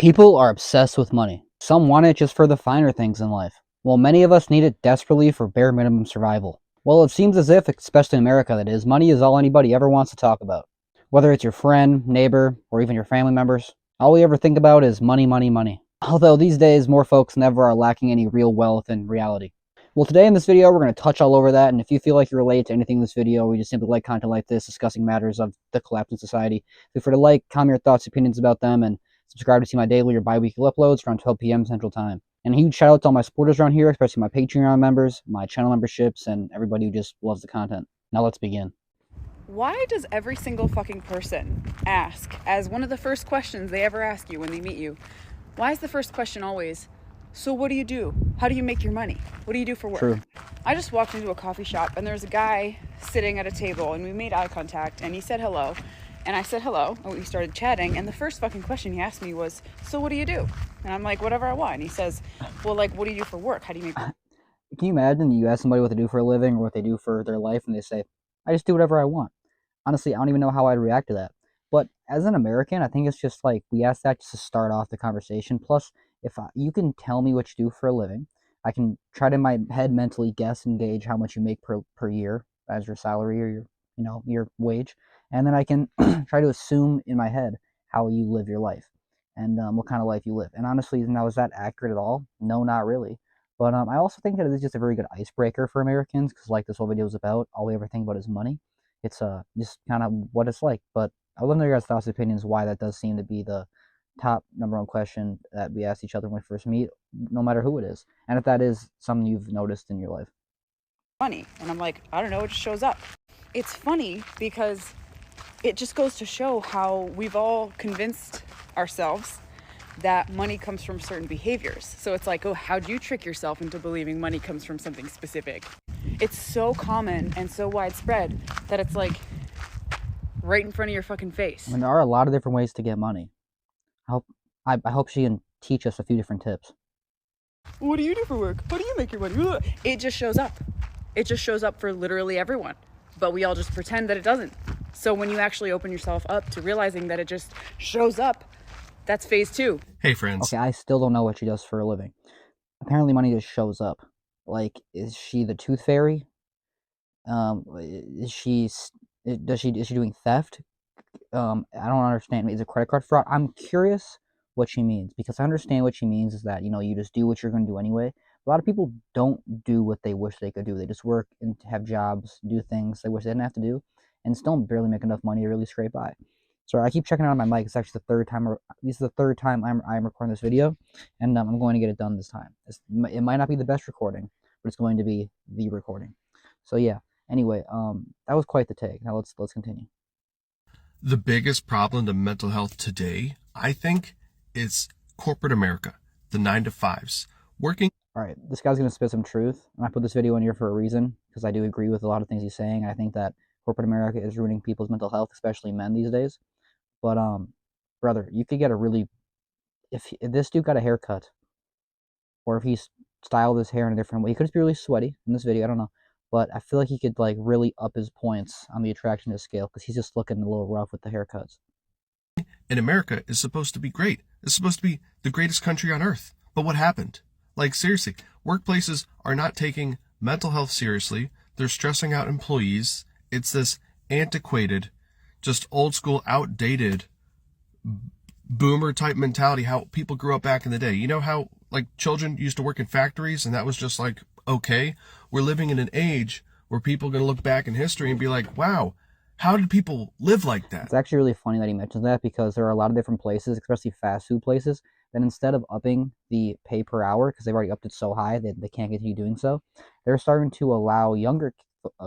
People are obsessed with money. Some want it just for the finer things in life, while many of us need it desperately for bare minimum survival. Well, it seems as if, especially in America that is, money is all anybody ever wants to talk about. Whether it's your friend, neighbor, or even your family members, all we ever think about is money, money, money. Although these days, more folks than ever are lacking any real wealth in reality. Well, today in this video, we're going to touch all over that, and if you feel like you relate to anything in this video, we just simply like content like this, discussing matters of the collapse in society, feel free to like, comment your thoughts, opinions about them, and subscribe to see my daily or bi-weekly uploads around 12 p.m. Central Time. And a huge shout out to all my supporters around here, especially my Patreon members, my channel memberships, and everybody who just loves the content. Now let's begin. Why does every single fucking person ask, as one of the first questions they ever ask you when they meet you, why is the first question always, so what do you do? How do you make your money? What do you do for work? True. I just walked into a coffee shop and there was a guy sitting at a table and we made eye contact and he said hello. And I said hello and we started chatting and the first fucking question he asked me was, so what do you do? And I'm like, whatever I want. And he says, well, like, what do you do for work? How do you make money? Can you imagine you ask somebody what they do for a living or what they do for their life and they say, I just do whatever I want? Honestly, I don't even know how I'd react to that. But as an American, I think it's just like we ask that just to start off the conversation. Plus, if you can tell me what you do for a living, I can try to in my head mentally guess and gauge how much you make per year as your salary or your wage, and then I can try to assume in my head how you live your life and what kind of life you live. And honestly, now is that accurate at all? No, not really. But I also think that it is just a very good icebreaker for Americans because, like this whole video is about, all we ever think about is money. It's just kind of what it's like. But I would love to know your guys' thoughts and opinions why that does seem to be the top number one question that we ask each other when we first meet, no matter who it is, and if that is something you've noticed in your life. Money. And I'm like, I don't know, it just shows up. It's funny because it just goes to show how we've all convinced ourselves that money comes from certain behaviors. So it's like, oh, how'd you trick yourself into believing money comes from something specific? It's so common and so widespread that it's like right in front of your fucking face. I mean, there are a lot of different ways to get money. I hope she can teach us a few different tips. What do you do for work? How do you make your money? It just shows up. It just shows up for literally everyone. But we all just pretend that it doesn't. So when you actually open yourself up to realizing that it just shows up, that's phase 2. Hey friends. Okay, I still don't know what she does for a living. Apparently money just shows up. Like, is she the tooth fairy? Is she doing theft? I don't understand. Is it credit card fraud? I'm curious what she means because I understand what she means is that you just do what you're going to do anyway. A lot of people don't do what they wish they could do. They just work and have jobs, do things they wish they didn't have to do, and still barely make enough money to really scrape by. Sorry, I keep checking out on my mic. It's actually the third time. This is the third time I'm recording this video, and I'm going to get it done this time. It might not be the best recording, but it's going to be the recording. So yeah. Anyway, that was quite the take. Now let's continue. The biggest problem to mental health today, I think, is corporate America, the 9-to-5s, working. All right, this guy's gonna spit some truth, and I put this video in here for a reason because I do agree with a lot of things he's saying. I think that corporate America is ruining people's mental health, especially men these days. But brother, you could get a really if this dude got a haircut, or if he styled his hair in a different way, he could just be really sweaty in this video. I don't know, but I feel like he could like really up his points on the attractiveness scale because he's just looking a little rough with the haircuts. And America is supposed to be great. It's supposed to be the greatest country on earth. But what happened? Like, seriously, workplaces are not taking mental health seriously. They're stressing out employees. It's this antiquated, just old school, outdated, boomer type mentality, how people grew up back in the day. You know how like children used to work in factories and that was just like, okay? We're living in an age where people are going to look back in history and be like, wow, how did people live like that? It's actually really funny that he mentions that because there are a lot of different places, especially fast food places, that instead of upping the pay per hour, because they've already upped it so high that they can't continue doing so, they're starting to allow younger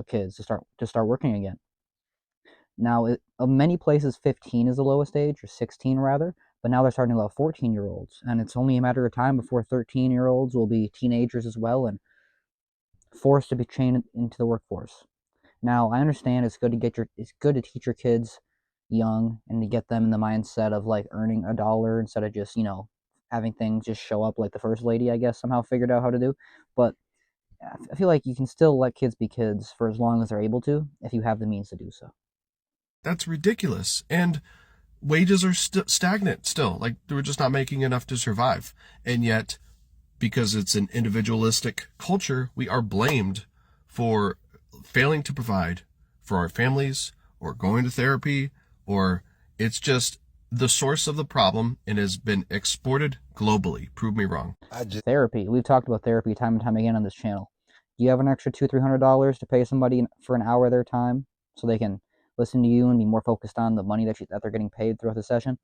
kids to start working again. Now, many places 15 is the lowest age, or 16 rather, but now they're starting to allow 14-year-olds, and it's only a matter of time before 13-year-olds will be teenagers as well and forced to be trained into the workforce. Now, I understand it's good to teach your kids young and to get them in the mindset of like earning a dollar instead of just, having things just show up like the first lady, I guess, somehow figured out how to do. But I feel like you can still let kids be kids for as long as they're able to if you have the means to do so. That's ridiculous. And wages are stagnant still. Like, we're just not making enough to survive. And yet, because it's an individualistic culture, we are blamed for failing to provide for our families or going to therapy, or it's just the source of the problem and has been exported globally. Prove me wrong. Therapy. We've talked about therapy time and time again on this channel. Do you have an extra $200-300 to pay somebody for an hour of their time so they can listen to you and be more focused on the money that they're getting paid throughout the session?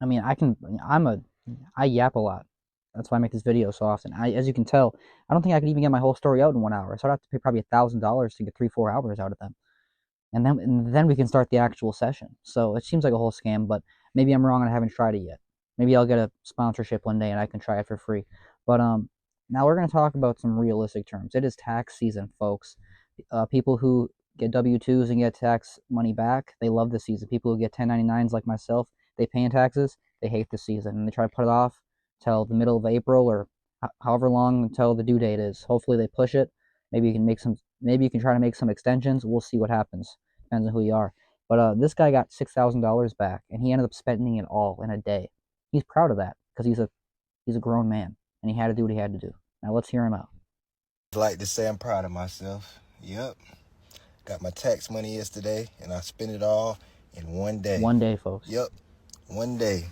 I mean, I yap a lot. That's why I make this video so often. As you can tell, I don't think I could even get my whole story out in 1 hour. So I'd have to pay probably $1,000 to get 3-4 hours out of them. And then we can start the actual session. So it seems like a whole scam, but maybe I'm wrong and I haven't tried it yet. Maybe I'll get a sponsorship one day and I can try it for free. But now we're going to talk about some realistic terms. It is tax season, folks. People who get W-2s and get tax money back, they love this season. People who get 1099s like myself, they pay in taxes, they hate the season, and they try to put it off till the middle of April or however long until the due date is. Hopefully they push it. Maybe you can try to make some extensions. We'll see what happens. Depends on who you are. But this guy got $6,000 back, and he ended up spending it all in a day. He's proud of that because he's a grown man, and he had to do what he had to do. Now let's hear him out. I'd like to say I'm proud of myself. Yep. Got my tax money yesterday, and I spent it all in 1 day. 1 day, folks. Yep. 1 day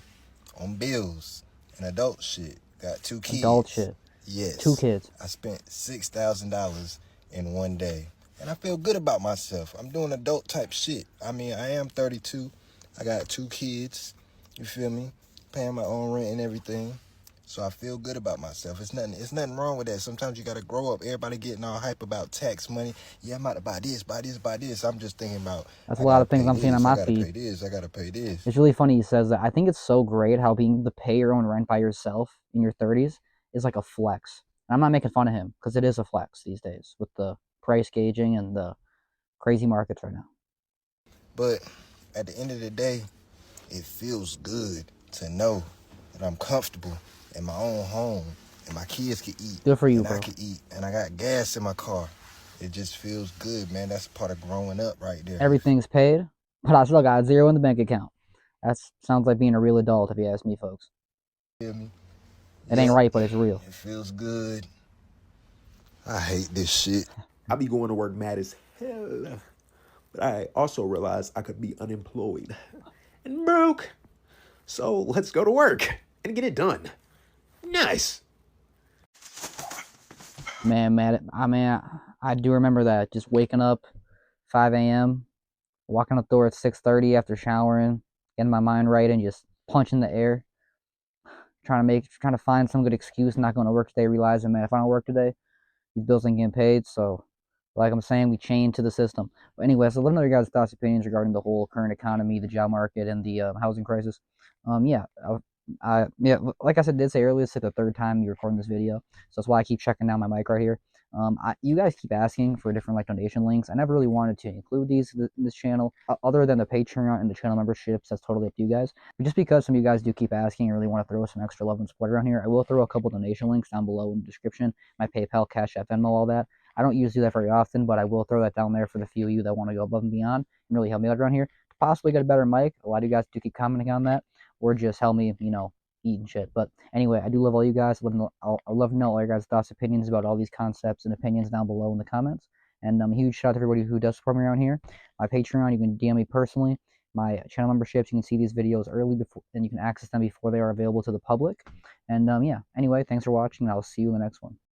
on bills and adult shit. Got 2 kids. Adult shit. Yes. 2 kids. I spent $6,000 in 1 day. And I feel good about myself. I'm doing adult type shit. I mean, I am 32. I got 2 kids. You feel me? Paying my own rent and everything. So I feel good about myself. It's nothing wrong with that. Sometimes you gotta grow up. Everybody getting all hype about tax money. Yeah, I'm about to buy this, buy this, buy this. I'm just thinking about, that's a lot of things I'm seeing on my feed. I gotta feed. pay this, I gotta pay this. It's really funny he says that. I think it's so great how being able to pay your own rent by yourself in your 30s is like a flex. And I'm not making fun of him because it is a flex these days with the price gauging and the crazy markets right now. But at the end of the day, it feels good to know that I'm comfortable in my own home and my kids can eat. Good for you, and bro. I can eat and I got gas in my car. It just feels good, man. That's part of growing up right there. Everything's paid, but I still got zero in the bank account. That sounds like being a real adult, if you ask me, folks. Feel me? It ain't right, but it's real. It feels good. I hate this shit. I be going to work mad as hell, but I also realized I could be unemployed and broke. So let's go to work and get it done. Nice. Man, I do remember that. Just waking up 5 a.m., walking out the door at 6:30 after showering, getting my mind right, and just punching the air, trying to find some good excuse, not going to work today, realizing, man, if I don't work today, these bills ain't getting paid. So, like I'm saying, we chain to the system. But anyway, so let me know your guys' thoughts, opinions regarding the whole current economy, the job market, and the housing crisis. Yeah, like I said, did say earlier, it's like the 3rd time you're recording this video, so that's why I keep checking down my mic right here. You guys keep asking for different like donation links. I never really wanted to include these in this channel, other than the Patreon and the channel memberships. That's totally up to you guys. But just because some of you guys do keep asking and really want to throw some extra love and support around here, I will throw a couple donation links down below in the description. My PayPal, Cashapp, Venmo, all that. I don't usually do that very often, but I will throw that down there for the few of you that want to go above and beyond and really help me out around here to possibly get a better mic. A lot of you guys do keep commenting on that, or just help me, eat and shit. But anyway, I do love all you guys. I'd love to know all your guys' thoughts, opinions about all these concepts and opinions down below in the comments. And a huge shout out to everybody who does support me around here. My Patreon, you can DM me personally. My channel memberships, you can see these videos early before, and you can access them before they are available to the public. And yeah, anyway, thanks for watching, and I'll see you in the next one.